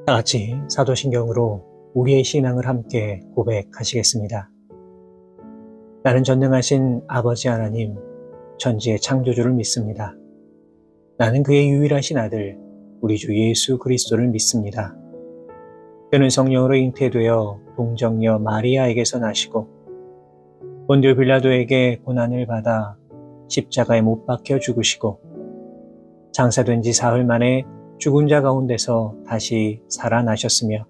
다 같이 사도신경으로 우리의 신앙을 함께 고백하시겠습니다. 나는 전능하신 아버지 하나님, 천지의 창조주를 믿습니다. 나는 그의 유일하신 아들, 우리 주 예수 그리스도를 믿습니다. 그는 성령으로 잉태되어 동정녀 마리아에게서 나시고 본디오 빌라도에게 고난을 받아 십자가에 못 박혀 죽으시고 장사된 지 사흘 만에 죽은 자 가운데서 다시 살아나셨으며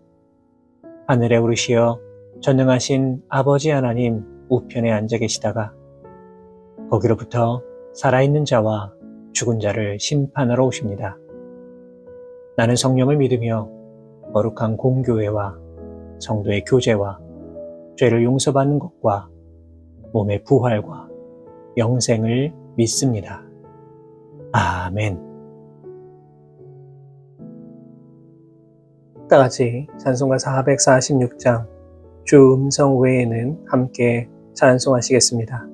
하늘에 오르시어 전능하신 아버지 하나님 우편에 앉아 계시다가 거기로부터 살아있는 자와 죽은 자를 심판하러 오십니다. 나는 성령을 믿으며 거룩한 공교회와 성도의 교제와 죄를 용서받는 것과 몸의 부활과 영생을 믿습니다. 아멘. 다 같이 찬송가 446장 주 음성 외에는 함께 찬송하시겠습니다.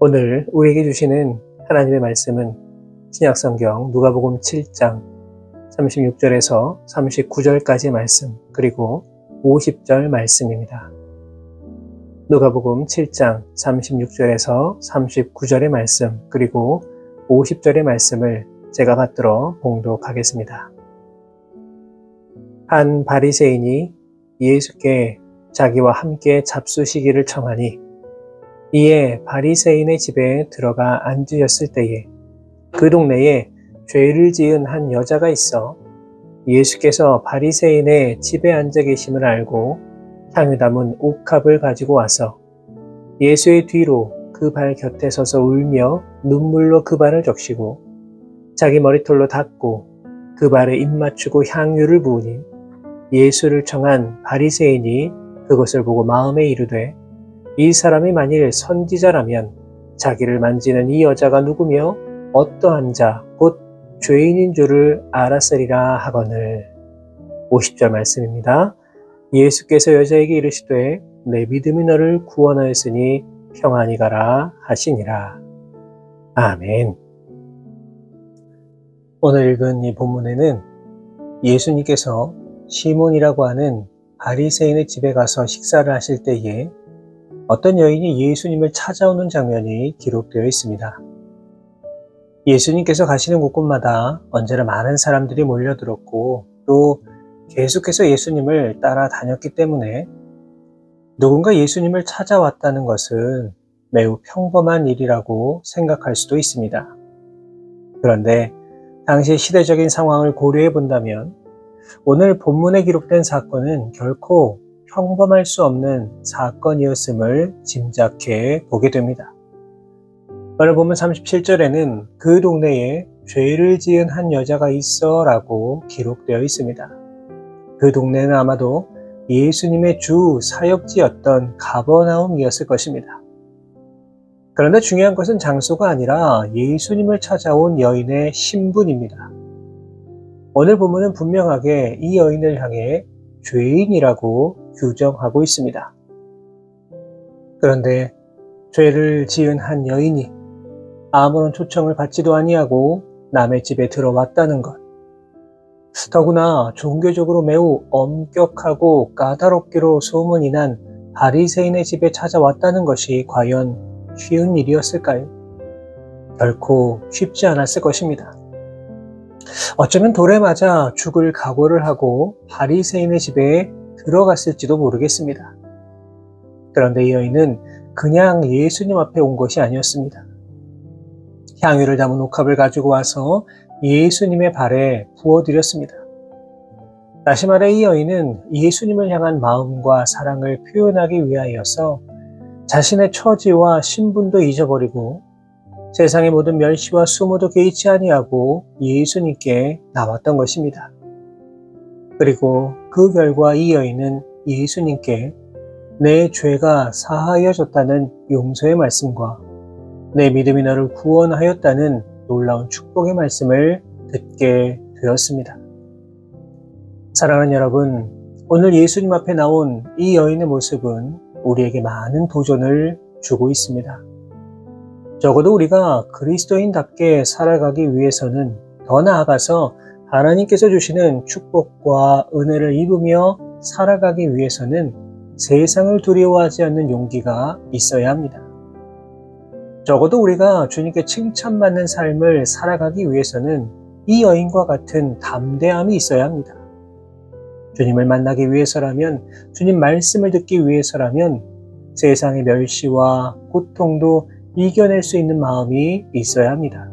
오늘 우리에게 주시는 하나님의 말씀은 신약성경 누가복음 7장 36절에서 39절까지의 말씀, 그리고 50절 말씀입니다. 누가복음 7장 36절에서 39절의 말씀, 그리고 50절의 말씀을 제가 받들어 봉독하겠습니다. 한 바리새인이 예수께 자기와 함께 잡수시기를 청하니 이에 바리새인의 집에 들어가 앉으셨을 때에 그 동네에 죄를 지은 한 여자가 있어 예수께서 바리새인의 집에 앉아 계심을 알고 향유 담은 옥합을 가지고 와서 예수의 뒤로 그 발 곁에 서서 울며 눈물로 그 발을 적시고 자기 머리털로 닦고 그 발에 입 맞추고 향유를 부으니 예수를 청한 바리새인이 그것을 보고 마음에 이르되 이 사람이 만일 선지자라면 자기를 만지는 이 여자가 누구며 어떠한 자 곧 죄인인 줄을 알았으리라 하거늘. 50절 말씀입니다. 예수께서 여자에게 이르시되 내 믿음이 너를 구원하였으니 평안히 가라 하시니라. 아멘. 오늘 읽은 이 본문에는 예수님께서 시몬이라고 하는 바리새인의 집에 가서 식사를 하실 때에 어떤 여인이 예수님을 찾아오는 장면이 기록되어 있습니다. 예수님께서 가시는 곳곳마다 언제나 많은 사람들이 몰려들었고 또 계속해서 예수님을 따라다녔기 때문에 누군가 예수님을 찾아왔다는 것은 매우 평범한 일이라고 생각할 수도 있습니다. 그런데 당시 시대적인 상황을 고려해 본다면 오늘 본문에 기록된 사건은 결코 평범할 수 없는 사건이었음을 짐작해 보게 됩니다. 오늘 본문 37절에는 그 동네에 죄를 지은 한 여자가 있어 라고 기록되어 있습니다. 그 동네는 아마도 예수님의 주 사역지였던 가버나움이었을 것입니다. 그런데 중요한 것은 장소가 아니라 예수님을 찾아온 여인의 신분입니다. 오늘 본문은 분명하게 이 여인을 향해 죄인이라고 규정하고 있습니다. 그런데 죄를 지은 한 여인이 아무런 초청을 받지도 아니하고 남의 집에 들어왔다는 것, 더구나 종교적으로 매우 엄격하고 까다롭기로 소문이 난 바리새인의 집에 찾아왔다는 것이 과연 쉬운 일이었을까요? 결코 쉽지 않았을 것입니다. 어쩌면 돌에 맞아 죽을 각오를 하고 바리새인의 집에 들어갔을지도 모르겠습니다. 그런데 이 여인은 그냥 예수님 앞에 온 것이 아니었습니다. 향유를 담은 옥합을 가지고 와서 예수님의 발에 부어드렸습니다. 다시 말해 이 여인은 예수님을 향한 마음과 사랑을 표현하기 위하여서 자신의 처지와 신분도 잊어버리고 세상의 모든 멸시와 수모도 개의치 아니하고 예수님께 나왔던 것입니다. 그리고 그 결과 이 여인은 예수님께 내 죄가 사하여졌다는 용서의 말씀과 내 믿음이 너를 구원하였다는 놀라운 축복의 말씀을 듣게 되었습니다. 사랑하는 여러분, 오늘 예수님 앞에 나온 이 여인의 모습은 우리에게 많은 도전을 주고 있습니다. 적어도 우리가 그리스도인답게 살아가기 위해서는 더 나아가서 하나님께서 주시는 축복과 은혜를 입으며 살아가기 위해서는 세상을 두려워하지 않는 용기가 있어야 합니다. 적어도 우리가 주님께 칭찬받는 삶을 살아가기 위해서는 이 여인과 같은 담대함이 있어야 합니다. 주님을 만나기 위해서라면, 주님 말씀을 듣기 위해서라면 세상의 멸시와 고통도 이겨낼 수 있는 마음이 있어야 합니다.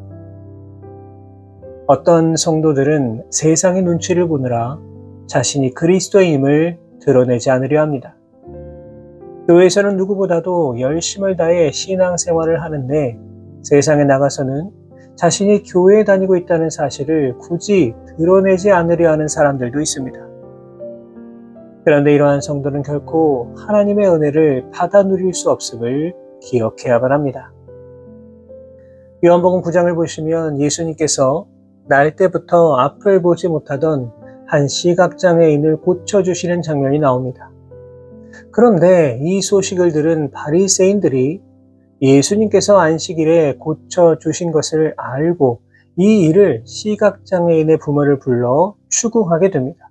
어떤 성도들은 세상의 눈치를 보느라 자신이 그리스도임을 드러내지 않으려 합니다. 교회에서는 누구보다도 열심을 다해 신앙생활을 하는데 세상에 나가서는 자신이 교회에 다니고 있다는 사실을 굳이 드러내지 않으려 하는 사람들도 있습니다. 그런데 이러한 성도는 결코 하나님의 은혜를 받아 누릴 수 없음을 기억해야만 합니다. 요한복음 9장을 보시면 예수님께서 날 때부터 앞을 보지 못하던 한 시각장애인을 고쳐주시는 장면이 나옵니다. 그런데 이 소식을 들은 바리새인들이 예수님께서 안식일에 고쳐주신 것을 알고 이 일을 시각장애인의 부모를 불러 추궁하게 됩니다.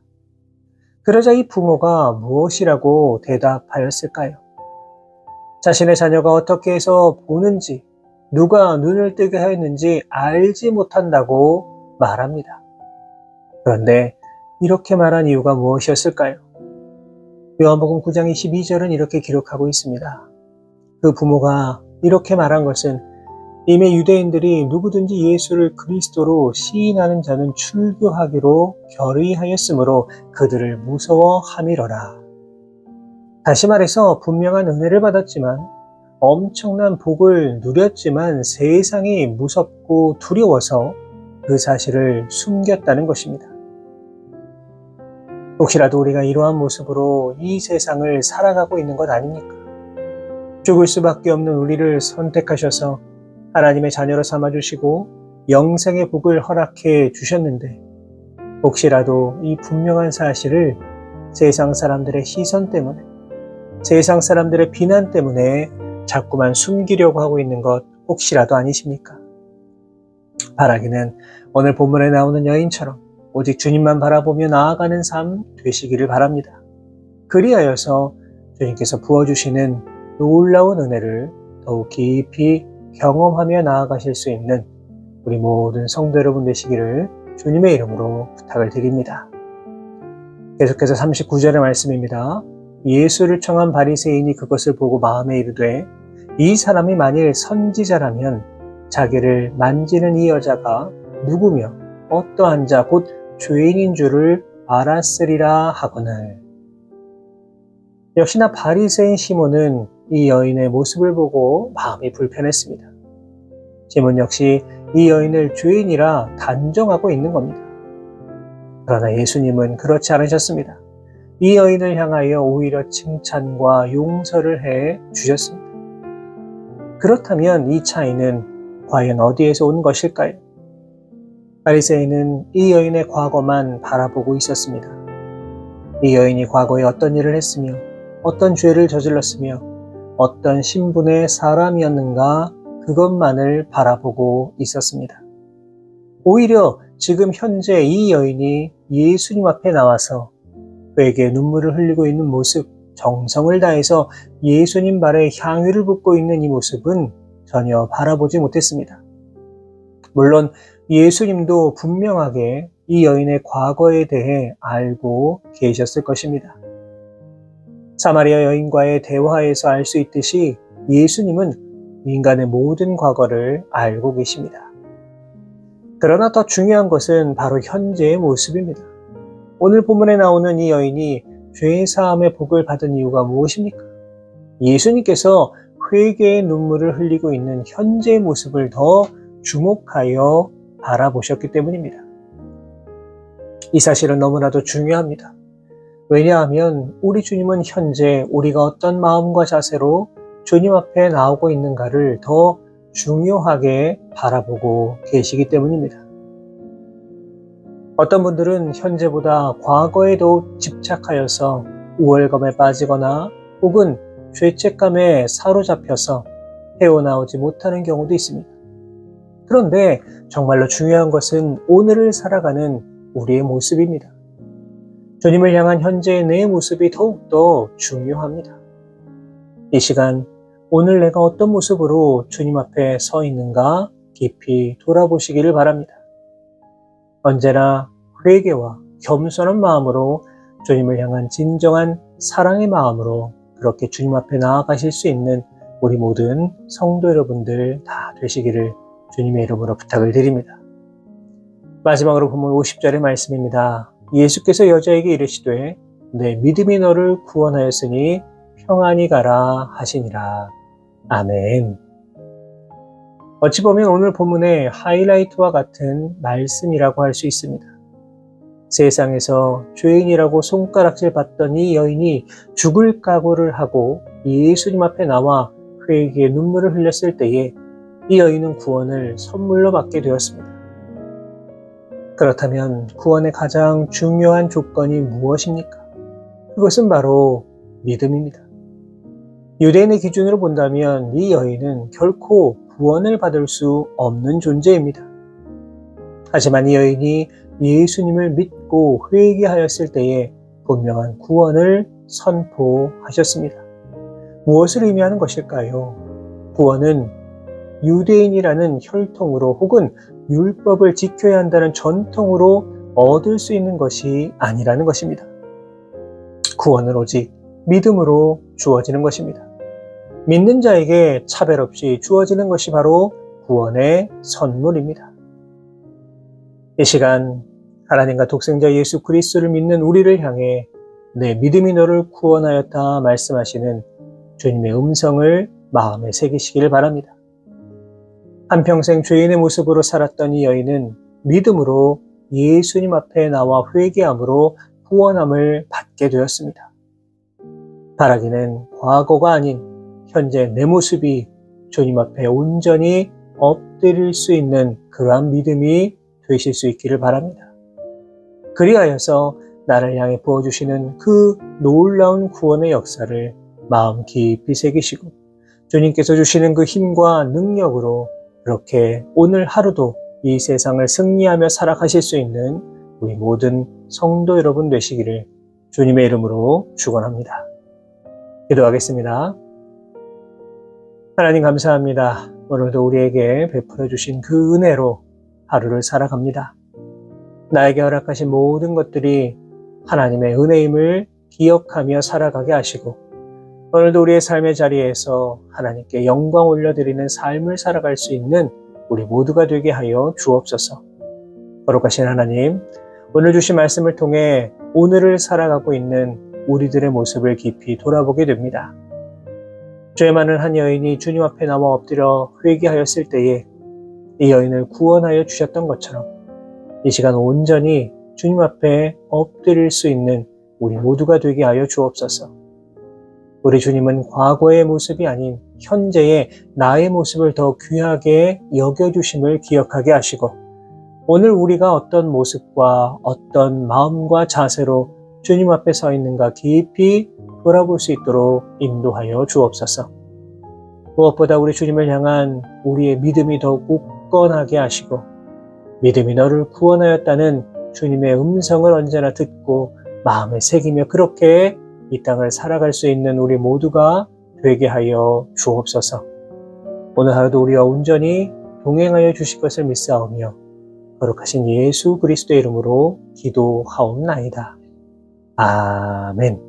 그러자 이 부모가 무엇이라고 대답하였을까요? 자신의 자녀가 어떻게 해서 보는지, 누가 눈을 뜨게 하였는지 알지 못한다고 말합니다. 그런데 이렇게 말한 이유가 무엇이었을까요? 요한복음 9장 22절은 이렇게 기록하고 있습니다. 그 부모가 이렇게 말한 것은 이미 유대인들이 누구든지 예수를 그리스도로 시인하는 자는 출교하기로 결의하였으므로 그들을 무서워함이러라. 다시 말해서 분명한 은혜를 받았지만 엄청난 복을 누렸지만 세상이 무섭고 두려워서 그 사실을 숨겼다는 것입니다. 혹시라도 우리가 이러한 모습으로 이 세상을 살아가고 있는 것 아닙니까? 죽을 수밖에 없는 우리를 선택하셔서 하나님의 자녀로 삼아주시고 영생의 복을 허락해 주셨는데 혹시라도 이 분명한 사실을 세상 사람들의 시선 때문에 세상 사람들의 비난 때문에 자꾸만 숨기려고 하고 있는 것 혹시라도 아니십니까? 바라기는 오늘 본문에 나오는 여인처럼 오직 주님만 바라보며 나아가는 삶 되시기를 바랍니다. 그리하여서 주님께서 부어주시는 놀라운 은혜를 더욱 깊이 경험하며 나아가실 수 있는 우리 모든 성도 여러분 되시기를 주님의 이름으로 부탁을 드립니다. 계속해서 39절의 말씀입니다. 예수를 청한 바리새인이 그것을 보고 마음에 이르되 이 사람이 만일 선지자라면 자기를 만지는 이 여자가 누구며 어떠한 자 곧 죄인인 줄을 알았으리라 하거늘. 역시나 바리새인 시몬은 이 여인의 모습을 보고 마음이 불편했습니다. 시몬 역시 이 여인을 죄인이라 단정하고 있는 겁니다. 그러나 예수님은 그렇지 않으셨습니다. 이 여인을 향하여 오히려 칭찬과 용서를 해 주셨습니다. 그렇다면 이 차이는 과연 어디에서 온 것일까요? 바리새인은 이 여인의 과거만 바라보고 있었습니다. 이 여인이 과거에 어떤 일을 했으며 어떤 죄를 저질렀으며 어떤 신분의 사람이었는가 그것만을 바라보고 있었습니다. 오히려 지금 현재 이 여인이 예수님 앞에 나와서 그에게 눈물을 흘리고 있는 모습, 정성을 다해서 예수님 발에 향유를 붓고 있는 이 모습은 전혀 바라보지 못했습니다. 물론 예수님도 분명하게 이 여인의 과거에 대해 알고 계셨을 것입니다. 사마리아 여인과의 대화에서 알 수 있듯이 예수님은 인간의 모든 과거를 알고 계십니다. 그러나 더 중요한 것은 바로 현재의 모습입니다. 오늘 본문에 나오는 이 여인이 죄사함의 복을 받은 이유가 무엇입니까? 예수님께서 회개의 눈물을 흘리고 있는 현재의 모습을 더 주목하여 바라보셨기 때문입니다. 이 사실은 너무나도 중요합니다. 왜냐하면 우리 주님은 현재 우리가 어떤 마음과 자세로 주님 앞에 나오고 있는가를 더 중요하게 바라보고 계시기 때문입니다. 어떤 분들은 현재보다 과거에 더욱 집착하여서 우월감에 빠지거나 혹은 죄책감에 사로잡혀서 헤어나오지 못하는 경우도 있습니다. 그런데 정말로 중요한 것은 오늘을 살아가는 우리의 모습입니다. 주님을 향한 현재의 내 모습이 더욱더 중요합니다. 이 시간 오늘 내가 어떤 모습으로 주님 앞에 서 있는가 깊이 돌아보시기를 바랍니다. 언제나 회개와 겸손한 마음으로 주님을 향한 진정한 사랑의 마음으로 그렇게 주님 앞에 나아가실 수 있는 우리 모든 성도 여러분들 다 되시기를 주님의 이름으로 부탁을 드립니다. 마지막으로 본문 50절의 말씀입니다. 예수께서 여자에게 이르시되 내 믿음이 너를 구원하였으니 평안히 가라 하시니라. 아멘. 어찌 보면 오늘 본문의 하이라이트와 같은 말씀이라고 할 수 있습니다. 세상에서 죄인이라고 손가락질 받던 이 여인이 죽을 각오를 하고 예수님 앞에 나와 회개의 눈물을 흘렸을 때에 이 여인은 구원을 선물로 받게 되었습니다. 그렇다면 구원의 가장 중요한 조건이 무엇입니까? 그것은 바로 믿음입니다. 유대인의 기준으로 본다면 이 여인은 결코 구원을 받을 수 없는 존재입니다. 하지만 이 여인이 예수님을 믿고 회개하였을 때에 분명한 구원을 선포하셨습니다. 무엇을 의미하는 것일까요? 구원은 유대인이라는 혈통으로 혹은 율법을 지켜야 한다는 전통으로 얻을 수 있는 것이 아니라는 것입니다. 구원은 오직 믿음으로 주어지는 것입니다. 믿는 자에게 차별 없이 주어지는 것이 바로 구원의 선물입니다. 이 시간 하나님과 독생자 예수 그리스도를 믿는 우리를 향해 내 믿음이 너를 구원하였다 말씀하시는 주님의 음성을 마음에 새기시기를 바랍니다. 한평생 죄인의 모습으로 살았던 이 여인은 믿음으로 예수님 앞에 나와 회개함으로 구원함을 받게 되었습니다. 바라기는 과거가 아닌 현재 내 모습이 주님 앞에 온전히 엎드릴 수 있는 그러한 믿음이 되실 수 있기를 바랍니다. 그리하여서 나를 향해 부어주시는 그 놀라운 구원의 역사를 마음 깊이 새기시고 주님께서 주시는 그 힘과 능력으로 그렇게 오늘 하루도 이 세상을 승리하며 살아가실 수 있는 우리 모든 성도 여러분 되시기를 주님의 이름으로 축원합니다. 기도하겠습니다. 하나님 감사합니다. 오늘도 우리에게 베풀어 주신 그 은혜로 하루를 살아갑니다. 나에게 허락하신 모든 것들이 하나님의 은혜임을 기억하며 살아가게 하시고 오늘도 우리의 삶의 자리에서 하나님께 영광 올려드리는 삶을 살아갈 수 있는 우리 모두가 되게 하여 주옵소서. 거룩하신 하나님, 오늘 주신 말씀을 통해 오늘을 살아가고 있는 우리들의 모습을 깊이 돌아보게 됩니다. 죄 많은 한 여인이 주님 앞에 나와 엎드려 회개하였을 때에 이 여인을 구원하여 주셨던 것처럼 이 시간 온전히 주님 앞에 엎드릴 수 있는 우리 모두가 되게 하여 주옵소서. 우리 주님은 과거의 모습이 아닌 현재의 나의 모습을 더 귀하게 여겨주심을 기억하게 하시고 오늘 우리가 어떤 모습과 어떤 마음과 자세로 주님 앞에 서 있는가 깊이 돌아볼 수 있도록 인도하여 주옵소서. 무엇보다 우리 주님을 향한 우리의 믿음이 더 굳건하게 하시고 믿음이 너를 구원하였다는 주님의 음성을 언제나 듣고 마음에 새기며 그렇게 이 땅을 살아갈 수 있는 우리 모두가 되게 하여 주옵소서. 오늘 하루도 우리와 온전히 동행하여 주실 것을 믿사오며 거룩하신 예수 그리스도의 이름으로 기도하옵나이다. 아멘.